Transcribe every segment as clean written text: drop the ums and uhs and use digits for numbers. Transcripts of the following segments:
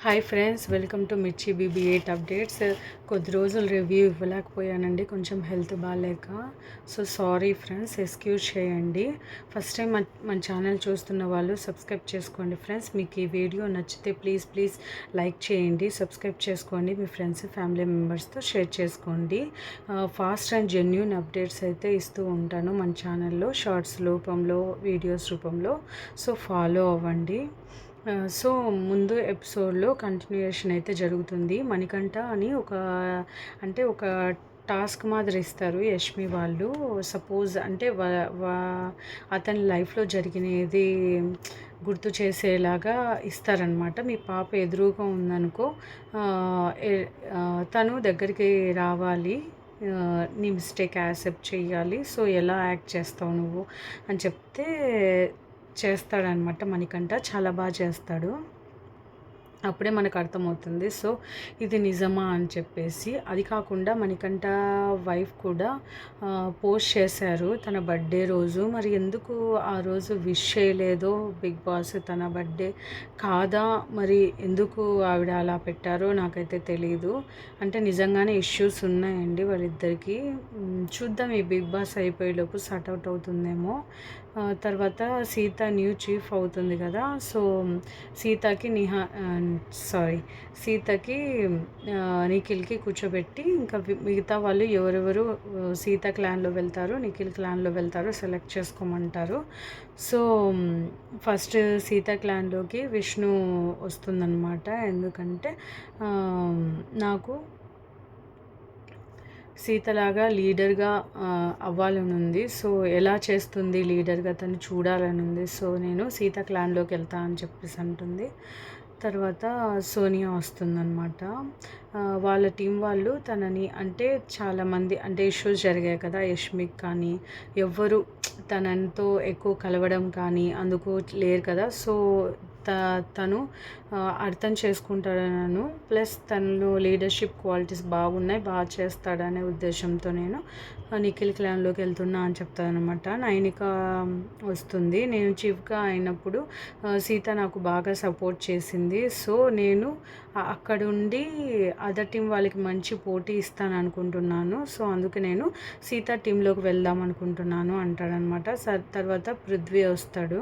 Hi friends, welcome to మిర్చి BB8 updates. కొద్ది రోజులు రివ్యూ ఇవ్వలేకపోయానండి, కొంచెం హెల్త్ బాగాలేక. సో సారీ ఫ్రెండ్స్, ఎక్స్క్యూజ్ చేయండి. ఫస్ట్ టైం మన ఛానల్ చూస్తున్న వాళ్ళు సబ్స్క్రైబ్ చేసుకోండి ఫ్రెండ్స్. మీకు ఈ వీడియో నచ్చితే ప్లీజ్ లైక్ చేయండి, సబ్స్క్రైబ్ చేసుకోండి, మీ ఫ్రెండ్స్ ఫ్యామిలీ మెంబర్స్తో షేర్ చేసుకోండి. ఫాస్ట్ అండ్ జెన్యూన్ అప్డేట్స్ అయితే ఇస్తూ ఉంటాను మన ఛానల్లో, షార్ట్స్ రూపంలో, వీడియోస్ రూపంలో. సో ఫాలో అవ్వండి. సో ముందు ఎపిసోడ్లో కంటిన్యూయేషన్ అయితే జరుగుతుంది. మణికంఠ అని ఒక టాస్క్ మాదిరి ఇస్తారు యష్మి వాళ్ళు. సపోజ్ అంటే అతని లైఫ్లో జరిగినది గుర్తు చేసేలాగా ఇస్తారనమాట. మీ పాప ఎదురుగా ఉందనుకో, తను దగ్గరికి రావాలి, నీ మిస్టేక్ యాక్సెప్ట్ చేయాలి, సో ఎలా యాక్ట్ చేస్తావు నువ్వు అని చెప్తే చేస్తాడనమాట. మణికంఠ చాలా బాగా చేస్తాడు. అప్పుడే మనకు అర్థమవుతుంది సో ఇది నిజమా అని చెప్పేసి. అది కాకుండా మణికంఠ వైఫ్ కూడా పోస్ట్ చేశారు తన బర్త్డే రోజు. మరి ఎందుకు ఆ రోజు విష్ చేయలేదో బిగ్ బాస్, తన బర్త్డే కాదా మరి ఎందుకు ఆవిడ అలా పెట్టారో నాకైతే తెలియదు. అంటే నిజంగానే ఇష్యూస్ ఉన్నాయండి వాళ్ళిద్దరికీ. చూద్దాం, ఈ బిగ్ బాస్ అయిపోయేలోపు సార్ట్ అవుట్ అవుతుందేమో. తర్వాత సీత న్యూ చీఫ్ అవుతుంది కదా, సో సీతకి నిఖిల్కి కూర్చోబెట్టి ఇంకా మిగతా వాళ్ళు ఎవరెవరు సీత క్లాన్లో వెళ్తారు, నిఖిల్ క్లాన్లో వెళ్తారో సెలెక్ట్ చేసుకోమంటారు. సో ఫస్ట్ సీత క్లాన్లోకి విష్ణు వస్తుందన్నమాట. ఎందుకంటే నాకు సీతలాగా లీడర్గా అవ్వాలని ఉంది. సో ఎలా చేస్తుంది లీడర్గా తను చూడాలని ఉంది. సో నేను సీత క్లాన్లోకి వెళ్తా అని చెప్పేసి అంటుంది. తర్వాత సోనియా వస్తుందన్నమాట. వాళ్ళ టీం వాళ్ళు తనని, అంటే చాలామంది అంటే ఇష్యూస్ జరిగాయి కదా, యష్మిక్ కానీ ఎవ్వరు తనతో ఎక్కువ కలవడం కానీ అందుకు లేరు కదా. సో తను అర్థం చేసుకుంటాడనను, ప్లస్ తనలో లీడర్షిప్ క్వాలిటీస్ బాగున్నాయి, బాగా చేస్తాడనే ఉద్దేశంతో నేను నిఖిల్ క్లాన్లోకి వెళ్తున్నా అని చెప్తానమాట. నైనిక వస్తుంది. నేను చీఫ్గా అయినప్పుడు సీత నాకు బాగా సపోర్ట్ చేసింది, సో నేను అక్కడ ఉండి అదర్ టీం వాళ్ళకి మంచి పోటీ ఇస్తాను అనుకుంటున్నాను, సో అందుకే నేను సీత టీంలోకి వెళ్దాం అనుకుంటున్నాను అంటాడనమాట. తర్వాత పృథ్వీ వస్తాడు.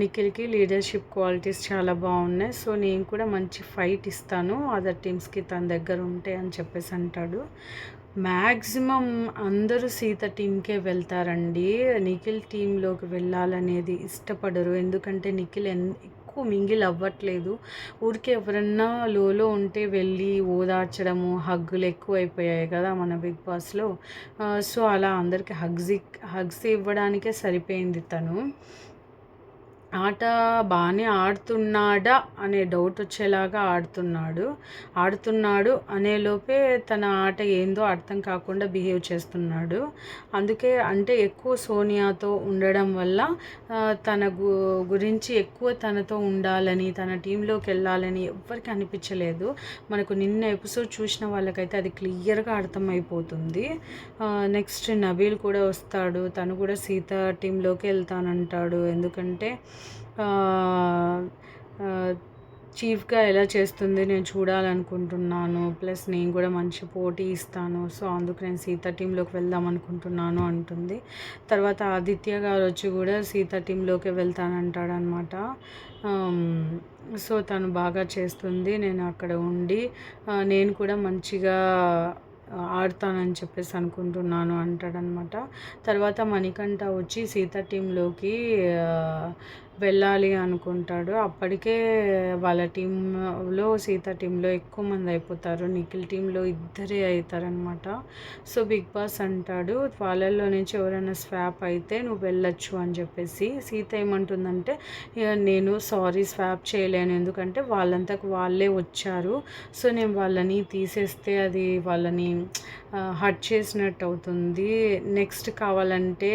నిఖిల్కి లీడర్షిప్ క్వాలిటీస్ చాలా బాగున్నాయి, సో నేను కూడా మంచి ఫైట్ ఇస్తాను అదర్ టీమ్స్కి తన దగ్గర ఉంటే అని చెప్పేసి అంటాడు. మ్యాక్సిమం అందరూ సీత టీంకే వెళ్తారండి. నిఖిల్ టీంలోకి వెళ్ళాలనేది ఇష్టపడరు, ఎందుకంటే నిఖిల్ ఎక్కువ మింగిల్ అవ్వట్లేదు. ఊరికే ఎవరన్నా లోలో ఉంటే వెళ్ళి ఓదార్చడము, హగ్గులు ఎక్కువ అయిపోయాయి కదా మన బిగ్ బాస్లో. సో అలా అందరికీ హగ్స్ ఇవ్వడానికే సరిపోయింది. తను ఆట బాగానే ఆడుతున్నాడా అనే డౌట్ వచ్చేలాగా ఆడుతున్నాడు అనేలోపే తన ఆట ఏందో అర్థం కాకుండా బిహేవ్ చేస్తున్నాడు. అందుకే అంటే ఎక్కువ సోనియాతో ఉండడం వల్ల తన గురించి ఎక్కువ తనతో ఉండాలని, తన టీంలోకి వెళ్ళాలని ఎవ్వరికి అనిపించలేదు. మనకు నిన్న ఎపిసోడ్ చూసిన వాళ్ళకైతే అది క్లియర్గా అర్థమైపోతుంది. నెక్స్ట్ నబీల్ కూడా వస్తాడు. తను కూడా సీత టీంలోకి వెళ్తానంటాడు. ఎందుకంటే చీఫ్గా ఎలా చేస్తుంది నేను చూడాలనుకుంటున్నాను, ప్లస్ నేను కూడా మంచి పోటీ ఇస్తాను, సో అందుకు నేను సీత టీంలోకి వెళ్దాం అనుకుంటున్నాను అంటుంది. తర్వాత ఆదిత్య గారు వచ్చి కూడా సీత టీంలోకి వెళ్తానంటాడనమాట. సో తను బాగా చేస్తుంది, నేను అక్కడ ఉండి నేను కూడా మంచిగా ఆడతానని చెప్పేసి అనుకుంటున్నాను అంటాడనమాట. తర్వాత మణికంఠ వచ్చి సీత టీంలోకి వెళ్ళాలి అనుకుంటాడు. అప్పటికే వాళ్ళ టీంలో సీత టీంలో ఎక్కువ మంది అయిపోతారు, నిఖిల్ టీంలో ఇద్దరే అవుతారనమాట. సో బిగ్ బాస్ అంటాడు వాళ్ళల్లో నుంచి ఎవరైనా స్వాప్ అయితే నువ్వు వెళ్ళొచ్చు అని చెప్పేసి. సీత ఏమంటుందంటే నేను స్వాప్ చేయలేను, ఎందుకంటే వాళ్ళంతకు వాళ్ళే వచ్చారు, సో నేను వాళ్ళని తీసేస్తే అది వాళ్ళని హర్ట్ చేసినట్టు అవుతుంది. నెక్స్ట్ కావాలంటే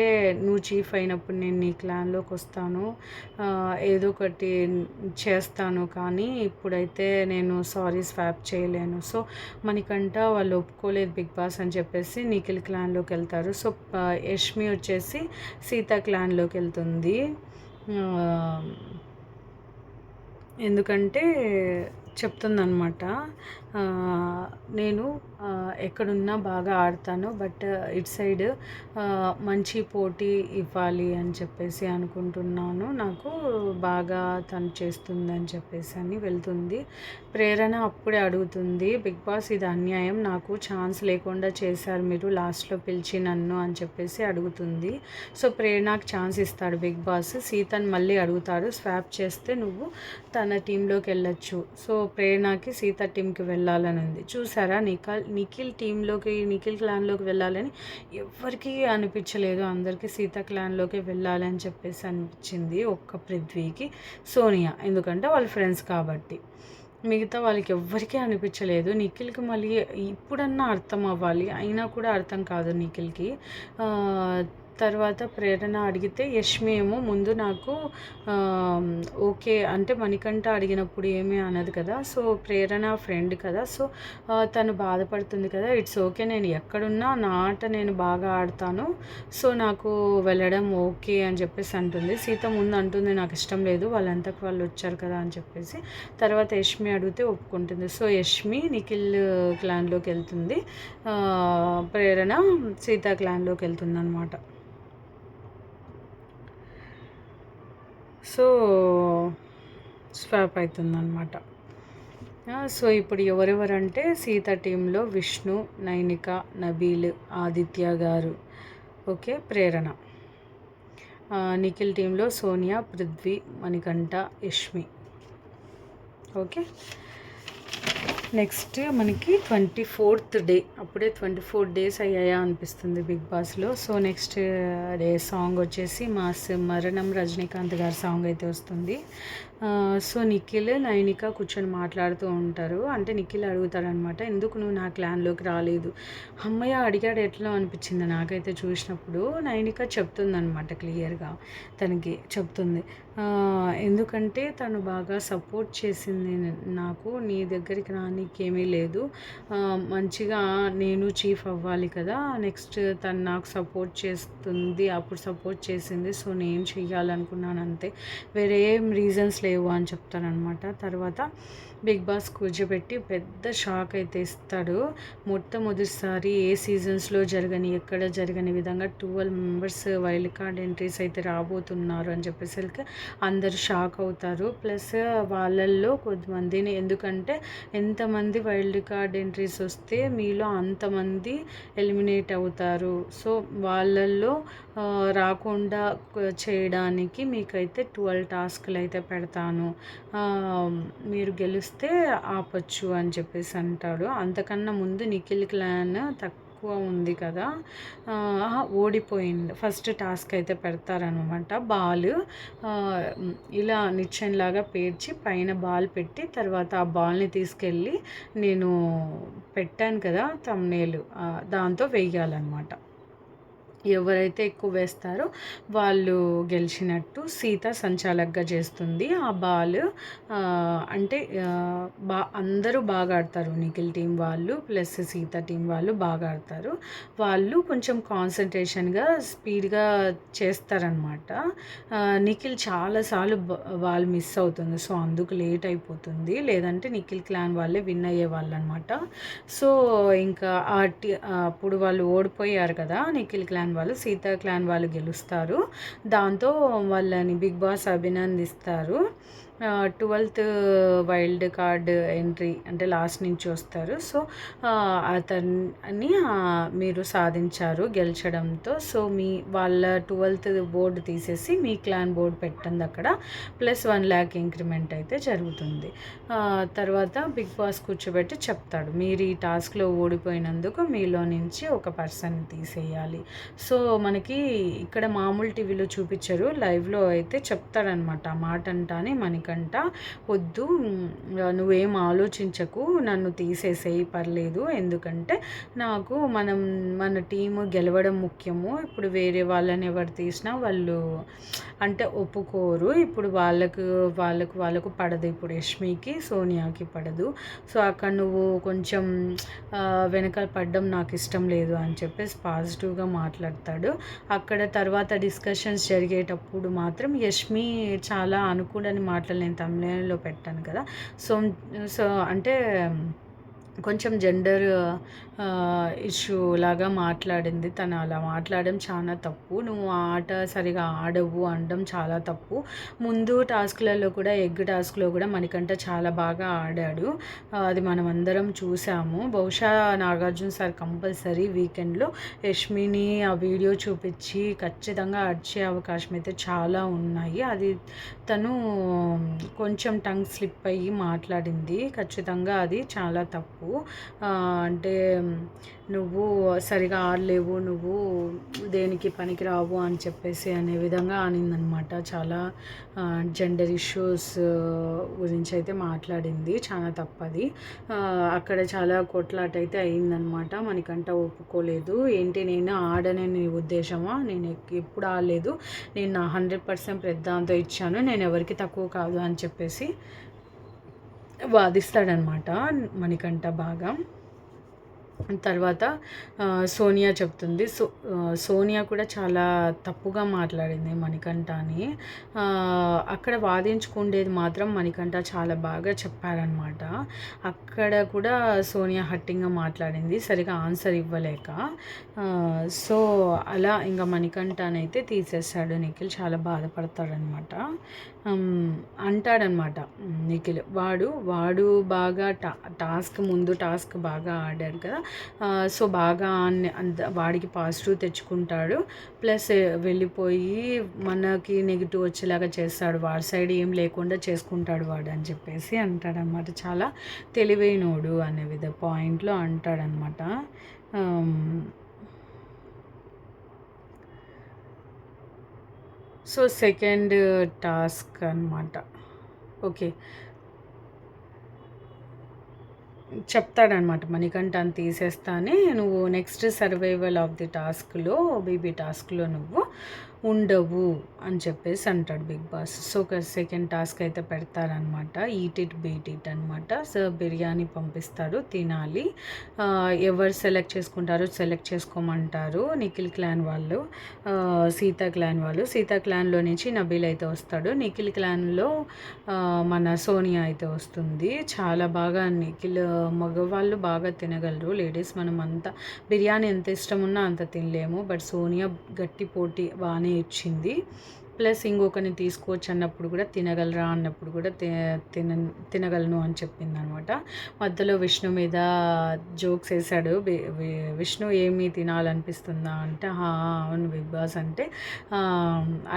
నువ్వు చీఫ్ అయినప్పుడు నేను నీ క్లాన్లోకి వస్తాను, ఏదో ఒకటి చేస్తాను, కానీ ఇప్పుడైతే నేను స్వాప్ చేయలేను. సో మనకంట వాళ్ళు ఒప్పుకోలేదు బిగ్ బాస్ అని చెప్పేసి నిఖిల్ క్లాన్లోకి వెళ్తారు. సో యష్మి వచ్చేసి సీత క్లాన్లోకి వెళ్తుంది. ఎందుకంటే చెప్తుందనమాట. నేను ఎక్కడున్నా బాగా ఆడతాను. బట్ ఇటు సైడ్ మంచి పోటీ ఇవ్వాలి అని చెప్పేసి అనుకుంటున్నాను. నాకు బాగా తను చేస్తుందని చెప్పేసి అని వెళ్తుంది. ప్రేరణ అప్పుడే అడుగుతుంది, బిగ్ బాస్ ఇది అన్యాయం, నాకు ఛాన్స్ లేకుండా చేశారు మీరు లాస్ట్లో పిలిచి నన్ను అని చెప్పేసి అడుగుతుంది. సో ప్రేరణకు ఛాన్స్ ఇస్తాడు బిగ్ బాస్. సీతను మళ్ళీ అడుగుతాడు, స్వాప్ చేస్తే నువ్వు తన టీంలోకి వెళ్ళొచ్చు. సో ప్రేరణకి సీత టీంకి వెళ్ళాలని ఉంది. చూసారా, నిఖిల్ టీంలోకి, నిఖిల్ క్లాన్లోకి వెళ్ళాలని ఎవరికి అనిపించలేదు. అందరికీ సీత క్లాన్లోకి వెళ్ళాలి అని చెప్పేసి అనిపించింది. ఒక్క పృథ్వీకి, సోనియా, ఎందుకంటే వాళ్ళ ఫ్రెండ్స్ కాబట్టి. మిగతా వాళ్ళకి ఎవ్వరికీ అనిపించలేదు. నిఖిల్కి మళ్ళీ ఇప్పుడన్నా అర్థం అవ్వాలి, అయినా కూడా అర్థం కాదు నిఖిల్కి. తర్వాత ప్రేరణ అడిగితే యష్మి ఏమో ముందు నాకు ఓకే అంటే మణికంఠ అడిగినప్పుడు ఏమీ అనదు కదా. సో ప్రేరణ ఫ్రెండ్ కదా, సో తను బాధపడుతుంది కదా, ఇట్స్ ఓకే, నేను ఎక్కడున్నా నా ఆట నేను బాగా ఆడతాను, సో నాకు వెళ్ళడం ఓకే అని చెప్పేసి అంటుంది. సీత ముందు అంటుంది నాకు ఇష్టం లేదు, వాళ్ళంతకు వాళ్ళు వచ్చారు కదా అని చెప్పేసి. తర్వాత యష్మి అడిగితే ఒప్పుకుంటుంది. సో యష్మి నిఖిల్ క్లాన్లోకి వెళ్తుంది, ప్రేరణ సీత క్లాన్లోకి వెళ్తుంది అనమాట. సో స్వాప్ అవుతుందన్నమాట. సో ఇప్పుడు ఎవరెవరంటే సీత టీంలో విష్ణు, నైనిక, నబీల్, ఆదిత్య గారు, ఓకే, ప్రేరణ. నిఖిల్ టీంలో సోనియా, పృథ్వీ, మణికంఠ, యష్మి. ఓకే, నెక్స్ట్ మనకి 24th డే, అప్పుడే 24 days అయ్యాయా అనిపిస్తుంది బిగ్ బాస్లో. సో నెక్స్ట్ డే సాంగ్ వచ్చేసి మాస్ మరణం రజనీకాంత్ గారి సాంగ్ అయితే వస్తుంది. సో నిఖిల్, నైనిక కూర్చొని మాట్లాడుతూ ఉంటారు. అంటే నిఖిల్ అడుగుతాడనమాట, ఎందుకు నువ్వు నా క్లాన్లోకి రాలేదు. అమ్మయ్య అడిగాడు ఎట్లా అనిపించింది నాకైతే చూసినప్పుడు. నైనిక చెప్తుందనమాట క్లియర్గా, తనకి చెప్తుంది, ఎందుకంటే తను బాగా సపోర్ట్ చేసింది నాకు, నీ దగ్గరికి నీకేమీ లేదు, మంచిగా నేను చీఫ్ అవ్వాలి కదా, నెక్స్ట్ తను నాకు సపోర్ట్ చేస్తుంది, అప్పుడు సపోర్ట్ చేసింది, సో నేను చెయ్యాలనుకున్నాను అంతే, వేరే ఏం రీజన్స్ లేవు అని చెప్తానమాట. తర్వాత బిగ్ బాస్ కూర్చోబెట్టి పెద్ద షాక్ అయితే ఇస్తాడు. మొట్టమొదటిసారి ఏ సీజన్స్లో జరగని, ఎక్కడ జరగని విధంగా 12 మెంబర్స్ వైల్డ్ కార్డ్ ఎంట్రీస్ అయితే రాబోతున్నారు అని చెప్పేసరికి అందరు షాక్ అవుతారు. ప్లస్ వాళ్ళల్లో కొంతమందిని, ఎందుకంటే ఎంతమంది వైల్డ్ కార్డ్ ఎంట్రీస్ వస్తే మీలో అంతమంది ఎలిమినేట్ అవుతారు, సో వాళ్ళల్లో రాకుండా చేయడానికి మీకైతే 12 టాస్క్లు అయితే పెడతాను, మీరు గెలిస్తే ఆపచ్చు అని చెప్పేసి అంటాడు. అంతకన్నా ముందు నిఖిల్ క్లాన్ తక్కువ ఉంది కదా, ఓడిపోయింది. ఫస్ట్ టాస్క్ అయితే పెడతారనమాట, బాల్ ఇలా నిచ్చెనలాగా పేర్చి పైన బాల్ పెట్టి, తర్వాత ఆ బాల్ని తీసుకెళ్ళి నేను పెట్టాను కదా థంబ్నెయిల్, దాంతో వేయాలన్నమాట. ఎవరైతే ఎక్కువ వేస్తారో వాళ్ళు గెలిచినట్టు. సీత సంచాలకుగా చేస్తుంది. ఆ బాల్ అంటే అందరూ బాగా ఆడతారు, నిఖిల్ టీం వాళ్ళు ప్లస్ సీత టీం వాళ్ళు బాగా ఆడతారు. వాళ్ళు కొంచెం కాన్సన్ట్రేషన్గా స్పీడ్గా చేస్తారనమాట. నిఖిల్ చాలాసార్లు బాల్ మిస్ అవుతుంది, సో అందుకు లేట్ అయిపోతుంది, లేదంటే నిఖిల్ క్లాన్ వాళ్ళే విన్ అయ్యేవాళ్ళు అనమాట. సో ఇంకా అప్పుడు వాళ్ళు ఓడిపోయారు కదా, నిఖిల్ క్లాన్ వాళ్ళు, సీతా క్లాన్ వాళ్ళు గెలుస్తారు. దాంతో వాళ్ళని బిగ్ బాస్ అభినందిస్తారు. 12th వైల్డ్ కార్డ్ ఎంట్రీ అంటే లాస్ట్ నుంచి వస్తారు. సో అతన్ని మీరు సాధించారు గెలిచడంతో. సో వాళ్ళ 12th బోర్డు తీసేసి మీ క్లాన్ బోర్డు పెట్టండి అక్కడ, ప్లస్ 1 lakh ఇంక్రిమెంట్ అయితే జరుగుతుంది. తర్వాత బిగ్ బాస్ కూర్చోబెట్టి చెప్తాడు, మీరు ఈ టాస్క్లో ఓడిపోయినందుకు మీలో నుంచి ఒక పర్సన్ తీసేయాలి. సో మనకి ఇక్కడ మామూలు టీవీలో చూపించరు, లైవ్లో అయితే చెప్తాడనమాట ఆ మాట అంటానే మనకంట, వద్దు నువ్వేం ఆలోచించకు, నన్ను తీసేసేయి పర్లేదు, ఎందుకంటే నాకు మన టీము గెలవడం ముఖ్యము, ఇప్పుడు వేరే వాళ్ళని ఎవరు తీసినా వాళ్ళు అంటే ఒప్పుకోరు, ఇప్పుడు వాళ్ళకు పడదు, ఇప్పుడు యష్మికి సోనియాకి పడదు, సో అక్కడ నువ్వు కొంచెం వెనకాల పడడం నాకు ఇష్టం లేదు అని చెప్పేసి పాజిటివ్గా మాట్లాడతాడు. అక్కడ తర్వాత డిస్కషన్స్ జరిగేటప్పుడు మాత్రం యష్మి చాలా అనుకూలని మాటలు వీడియోలు నేను తమిళంలో పెట్టాను కదా. సో సో అంటే కొంచెం జెండర్ ఇష్యూ లాగా మాట్లాడింది. తను అలా మాట్లాడడం చాలా తప్పు. నువ్వు ఆట సరిగా ఆడవు అనడం చాలా తప్పు. ముందు టాస్క్లలో కూడా ఎగ్ టాస్క్లో కూడా మణికంఠ చాలా బాగా ఆడాడు. అది మనం అందరం చూసాము. బహుశా నాగార్జున సార్ కంపల్సరీ వీకెండ్లో యష్మిని ఆ వీడియో చూపించి ఖచ్చితంగా అడిచే అవకాశం అయితే చాలా ఉన్నాయి. అది తను కొంచెం టంగ్ స్లిప్ అయ్యి మాట్లాడింది. ఖచ్చితంగా అది చాలా తప్పు. అంటే నువ్వు సరిగా ఆడలేవు, నువ్వు దేనికి పనికి రావు అని చెప్పేసి అనే విధంగా అనిందనమాట. చాలా జెండర్ ఇష్యూస్ గురించి అయితే మాట్లాడింది. చాలా తప్పది. అక్కడ చాలా కొట్లాట అయితే అయిందనమాట. మనకంట ఒప్పుకోలేదు. ఏంటి నేను ఆడనని ఉద్దేశమా, నేను ఎప్పుడు ఆడలేదు, నేను నా 100% ప్రదాంతో ఇచ్చాను, నేను ఎవరికి తక్కువ కాదు అని చెప్పేసి వాదిస్తాడనమాట మణికంఠ బాగా. తర్వాత సోనియా చెప్తుంది. సోనియా కూడా చాలా తప్పుగా మాట్లాడింది మణికంఠని. అక్కడ వాదించుకుండేది మాత్రం మణికంఠ చాలా బాగా చెప్పారనమాట. అక్కడ కూడా సోనియా హట్టింగ్గా మాట్లాడింది, సరిగా ఆన్సర్ ఇవ్వలేక. సో అలా ఇంకా మణికంఠనైతే తీసేస్తాడు నిఖిల్. చాలా బాధపడతాడనమాట. అంటాడనమాట నిఖిల్, వాడు బాగా ముందు టాస్క్ బాగా ఆడాడు కదా, సో బాగా వాడికి పాజిటివ్ తెచ్చుకుంటాడు, ప్లస్ వెళ్ళిపోయి మనకి నెగిటివ్ వచ్చేలాగా చేస్తాడు, వాడి సైడ్ ఏం లేకుండా చేసుకుంటాడు వాడు అని చెప్పేసి అంటాడనమాట. చాలా తెలివైనోడు అనే పాయింట్లో అంటాడనమాట. సో సెకండ్ టాస్క్ అనమాట. ఓకే, చెప్తాడనమాట మణికంఠని తీసేస్తానే, నువ్వు నెక్స్ట్ సర్వైవల్ ఆఫ్ ది టాస్క్లో బీబీ టాస్క్లో నువ్వు ఉండవు అని చెప్పేసి అంటాడు బిగ్ బాస్. సో ఒక సెకండ్ టాస్క్ అయితే పెడతారనమాట. ఈట్ ఇట్ బీట్ ఇట్ అనమాట. సో బిర్యానీ పంపిస్తాడు, తినాలి. ఎవరు సెలెక్ట్ చేసుకుంటారో సెలెక్ట్ చేసుకోమంటారు. నిఖిల్ క్లాన్ వాళ్ళు, సీతా క్లాన్ వాళ్ళు. సీతా క్లాన్లో నుంచి నబీల్ అయితే వస్తాడు. నిఖిల్ క్లాన్లో మన సోనియా అయితే వస్తుంది. చాలా బాగా నిఖిల్ మగవాళ్ళు బాగా తినగలరు, లేడీస్ మనం అంతా బిర్యానీ ఎంత ఇష్టం ఉన్నా అంత తినలేము. బట్ సోనియా గట్టి పోటీ బాగానే ఇచ్చింది. ప్లస్ ఇంకొకరిని తీసుకోవచ్చు అన్నప్పుడు కూడా తినగలరా అన్నప్పుడు కూడా తినగలను అని చెప్పింది అనమాట. మధ్యలో విష్ణు మీద జోక్స్ వేశాడు. విష్ణు ఏమి తినాలనిపిస్తుందా అంటే అవును బిగ్ బాస్ అంటే,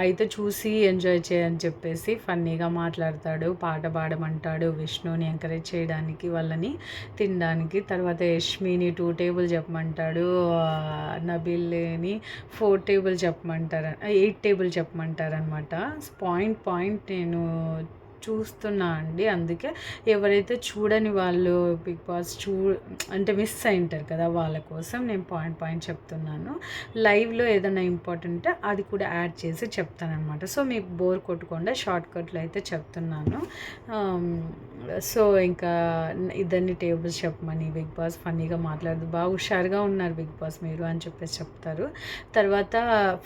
అయితే చూసి ఎంజాయ్ చేయని చెప్పేసి ఫన్నీగా మాట్లాడతాడు, పాట పాడమంటాడు విష్ణుని ఎంకరేజ్ చేయడానికి, వాళ్ళని తినడానికి. తర్వాత యష్మిని 2 టేబుల్ చెప్పమంటాడు, నబీల్ని 4 టేబుల్ చెప్పమంటారు, 8 టేబుల్ చెప్పమంటారు అనమాట. పాయింట్ నేను చూస్తున్నా అండి. అందుకే ఎవరైతే చూడని వాళ్ళు బిగ్ బాస్ అంటే మిస్ అయింటారు కదా, వాళ్ళ కోసం నేను పాయింట్ చెప్తున్నాను. లైవ్లో ఏదైనా ఇంపార్టెంట్ అది కూడా యాడ్ చేసి చెప్తానమాట. సో మీకు బోర్ కొట్టకుండా షార్ట్ కట్లు అయితే చెప్తున్నాను. సో ఇంకా ఇద్దరిని టేబుల్స్ చెప్పమని బిగ్ బాస్ ఫన్నీగా మాట్లాడదు, బాగా హుషారుగా ఉన్నారు బిగ్ బాస్ మీరు అని చెప్పేసి చెప్తారు. తర్వాత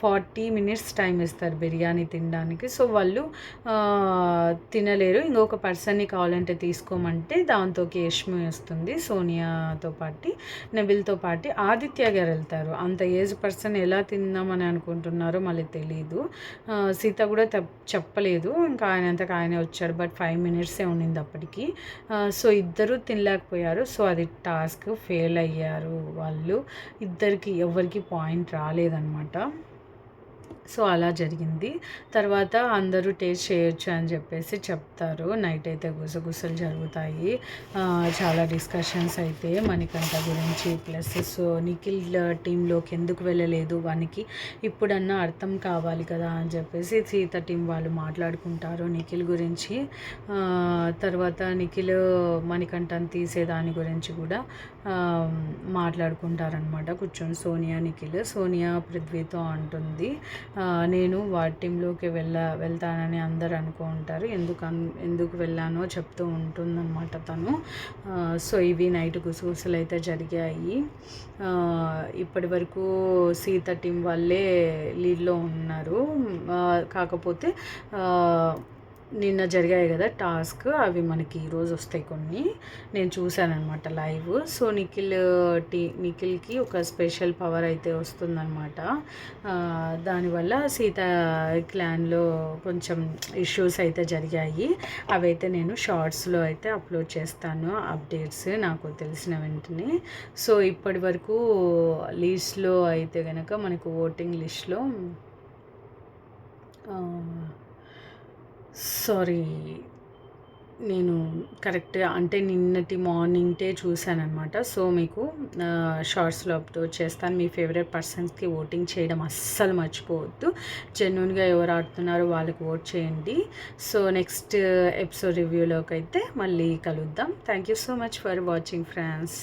40 minutes టైం ఇస్తారు బిర్యానీ తినడానికి. సో వాళ్ళు తినలేరు, ఇంకొక పర్సన్ని కావాలంటే తీసుకోమంటే దాంతోకి యష్మి వస్తుంది, సోనియాతో పాటు నబిల్తో పాటు ఆదిత్య గారు వెళ్తారు. అంత ఏజ్ పర్సన్ ఎలా తిందామని అనుకుంటున్నారో మళ్ళీ తెలీదు. సీత కూడా చెప్పలేదు, ఇంకా ఆయనే వచ్చాడు. బట్ 5 minutes ఉండింది అప్పటికి. సో ఇద్దరు తినలేకపోయారు. సో అది టాస్క్ ఫెయిల్ అయ్యారు వాళ్ళు. ఇద్దరికి ఎవరికి పాయింట్ రాలేదన్నమాట. సో అలా జరిగింది. తర్వాత అందరూ టేస్ట్ చేయొచ్చు అని చెప్పేసి చెప్తారు. నైట్ అయితే గుసగుసలు జరుగుతాయి, చాలా డిస్కషన్స్ అయితే మణికంఠ గురించి. ప్లస్ సో నిఖిల్ టీంలోకి ఎందుకు వెళ్ళలేదు, వానికి ఇప్పుడన్నా అర్థం కావాలి కదా అని చెప్పేసి సీత టీం వాళ్ళు మాట్లాడుకుంటారు నిఖిల్ గురించి. తర్వాత నిఖిల్ మణికంఠని తీసేదాని గురించి కూడా మాట్లాడుకుంటారనమాట కూర్చొని సోనియా నిఖిల్. సోనియా పృథ్వీతో అంటుంది, నేను వాడి టీంలోకి వెళ్తానని అందరు అనుకుంటారు, ఎందుకు వెళ్ళానో చెప్తూ ఉంటుందన్నమాట తను. సో ఇవి నైట్ గుసగుసలు అయితే జరిగాయి. ఇప్పటి వరకు సీత టీం వాళ్ళే లీడ్లో ఉన్నారు. కాకపోతే నిన్న జరిగాయి కదా టాస్క్, అవి మనకి ఈరోజు వస్తాయి కొన్ని. నేను చూశానమాట లైవ్. సో నిఖిల్కి ఒక స్పెషల్ పవర్ అయితే వస్తుందన్నమాట. దానివల్ల సీత క్లాన్లో కొంచెం ఇష్యూస్ అయితే జరిగాయి. అవైతే నేను షార్ట్స్లో అయితే అప్లోడ్ చేస్తాను అప్డేట్స్ నాకు తెలిసిన వెంటనే. సో ఇప్పటి వరకు లిస్ట్లో అయితే కనుక మనకు ఓటింగ్ లిస్ట్లో సారీ, నేను కరెక్ట్గా అంటే నిన్నటి మార్నింగే చూశానమాట. సో మీకు షార్ట్స్లో అప్లోడ్ చేస్తాను. మీ ఫేవరెట్ పర్సన్స్కి ఓటింగ్ చేయడం అస్సలు మర్చిపోవద్దు. జెన్యూన్గా ఎవరు ఆడుతున్నారో వాళ్ళకి ఓట్ చేయండి. సో నెక్స్ట్ ఎపిసోడ్ రివ్యూలోకి అయితే మళ్ళీ కలుద్దాం. Thank you so much for watching friends.